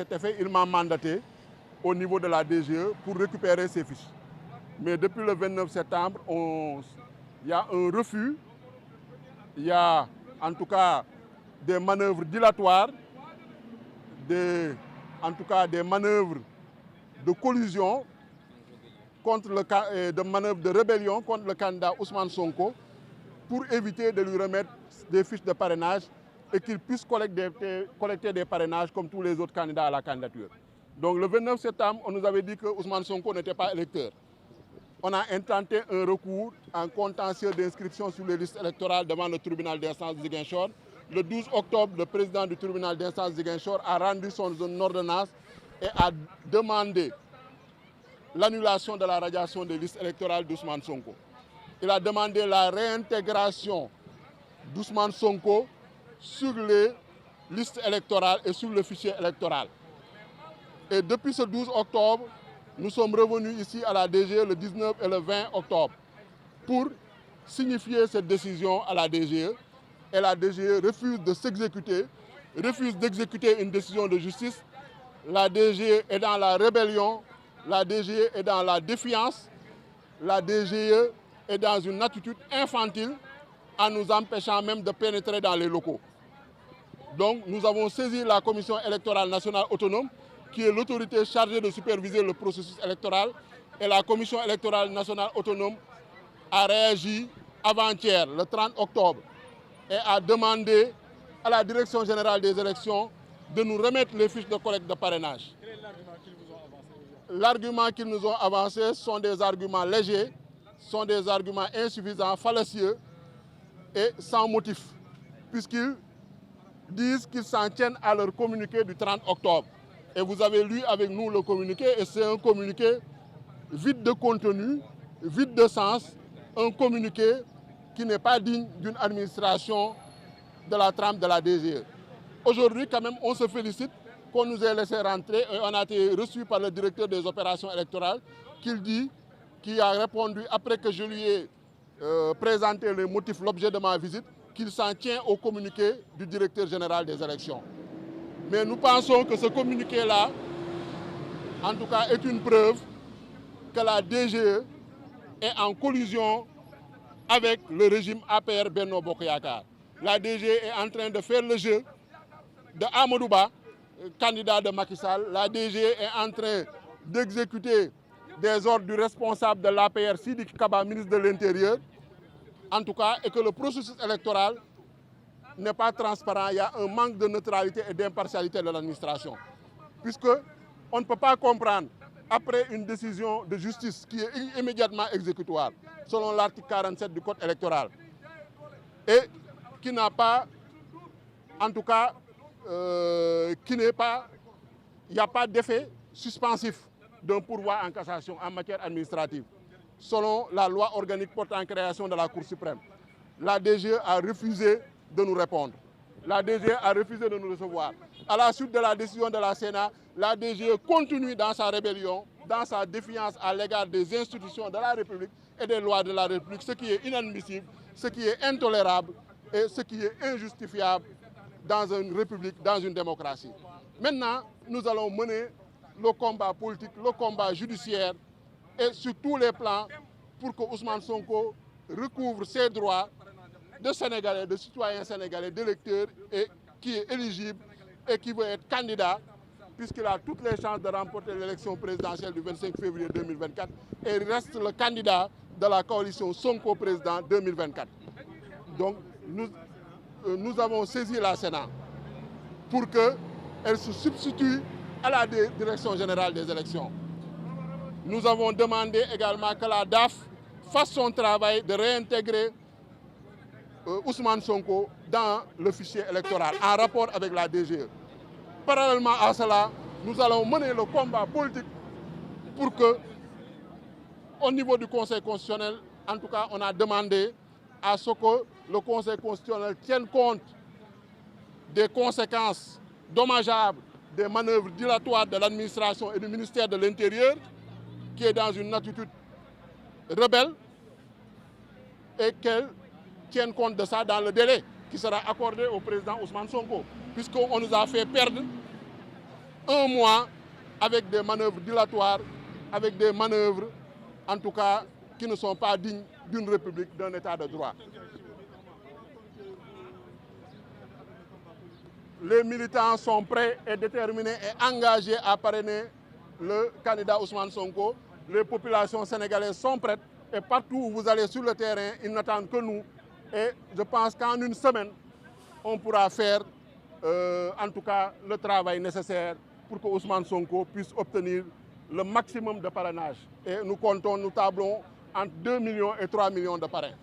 cet effet, il m'a mandaté au niveau de la DGE pour récupérer ces fiches. Mais depuis le 29 septembre, il y a un refus, il y a en tout cas des manœuvres dilatoires, en tout cas des manœuvres de collusion, de manœuvres de rébellion contre le candidat Ousmane Sonko pour éviter de lui remettre des fiches de parrainage et qu'il puisse collecter des parrainages comme tous les autres candidats à la candidature. Donc le 29 septembre, on nous avait dit que Ousmane Sonko n'était pas électeur. On a intenté un recours en contentieux d'inscription sur les listes électorales devant le tribunal d'instance de Ziguinchor. Le 12 octobre, le président du tribunal d'instance de Ziguinchor a rendu son ordonnance et a demandé l'annulation de la radiation des listes électorales d'Ousmane Sonko. Il a demandé la réintégration d'Ousmane Sonko sur les listes électorales et sur le fichier électoral. Et depuis ce 12 octobre, nous sommes revenus ici à la DGE le 19 et le 20 octobre pour signifier cette décision à la DGE. Et la DGE refuse de s'exécuter, refuse d'exécuter une décision de justice. La DGE est dans la rébellion, la DGE est dans la défiance, la DGE est dans une attitude infantile en nous empêchant même de pénétrer dans les locaux. Donc nous avons saisi la Commission électorale nationale autonome, qui est l'autorité chargée de superviser le processus électoral. Et la Commission électorale nationale autonome a réagi avant-hier, le 30 octobre, et a demandé à la Direction générale des élections de nous remettre les fiches de collecte de parrainage. Quel est l'argument qu'ils vous ont avancé aujourd'hui? L'argument qu'ils nous ont avancé sont des arguments légers, sont des arguments insuffisants, fallacieux et sans motif, puisqu'ils disent qu'ils s'en tiennent à leur communiqué du 30 octobre. Et vous avez lu avec nous le communiqué, et c'est un communiqué vide de contenu, vide de sens, un communiqué qui n'est pas digne d'une administration de la trame de la DGE. Aujourd'hui, quand même, on se félicite qu'on nous ait laissé rentrer et on a été reçu par le directeur des opérations électorales qui a répondu après que je lui ai présenté les motifs, l'objet de ma visite, qu'il s'en tient au communiqué du directeur général des élections. Mais nous pensons que ce communiqué-là, en tout cas, est une preuve que la DGE est en collusion avec le régime APR Benno Bokk Yakaar. La DGE est en train de faire le jeu de Amadou Ba, candidat de Macky Sall. La DGE est en train d'exécuter des ordres du responsable de l'APR, Sidiki Kaba, ministre de l'Intérieur, en tout cas, et que le processus électoral n'est pas transparent. Il y a un manque de neutralité et d'impartialité de l'administration. Puisqu'on ne peut pas comprendre, après une décision de justice qui est immédiatement exécutoire, selon l'article 47 du Code électoral, et qui n'a pas, en tout cas, il n'y a pas d'effet suspensif d'un pourvoi en cassation en matière administrative, selon la loi organique portant création de la Cour suprême. La DGE a refusé de nous répondre. La DGE a refusé de nous recevoir. À la suite de la décision de la Sénat, la DGE continue dans sa rébellion, dans sa défiance à l'égard des institutions de la République et des lois de la République, ce qui est inadmissible, ce qui est intolérable et ce qui est injustifiable dans une République, dans une démocratie. Maintenant, nous allons mener le combat politique, le combat judiciaire et sur tous les plans pour que Ousmane Sonko recouvre ses droits de Sénégalais, de citoyens sénégalais, d'électeurs et qui est éligible et qui veut être candidat puisqu'il a toutes les chances de remporter l'élection présidentielle du 25 février 2024 et il reste le candidat de la coalition Sonko président 2024. Donc nous avons saisi la Sénat pour qu'elle se substitue à la Direction générale des élections. Nous avons demandé également que la DAF fasse son travail de réintégrer Ousmane Sonko dans le fichier électoral en rapport avec la DGE. Parallèlement à cela, nous allons mener le combat politique pour que, au niveau du Conseil constitutionnel, en tout cas, on a demandé à ce que le Conseil constitutionnel tienne compte des conséquences dommageables des manœuvres dilatoires de l'administration et du ministère de l'Intérieur, qui est dans une attitude rebelle, et qu'elle tienne compte de ça dans le délai qui sera accordé au président Ousmane Sonko, puisqu'on nous a fait perdre un mois avec des manœuvres dilatoires, avec des manœuvres, en tout cas, qui ne sont pas dignes d'une république, d'un état de droit. Les militants sont prêts et déterminés et engagés à parrainer le candidat Ousmane Sonko. Les populations sénégalaises sont prêtes et partout où vous allez sur le terrain, ils n'attendent que nous. Et je pense qu'en une semaine, on pourra faire en tout cas le travail nécessaire pour que Ousmane Sonko puisse obtenir le maximum de parrainage. Et nous comptons, nous tablons entre 2 millions et 3 millions de parrains.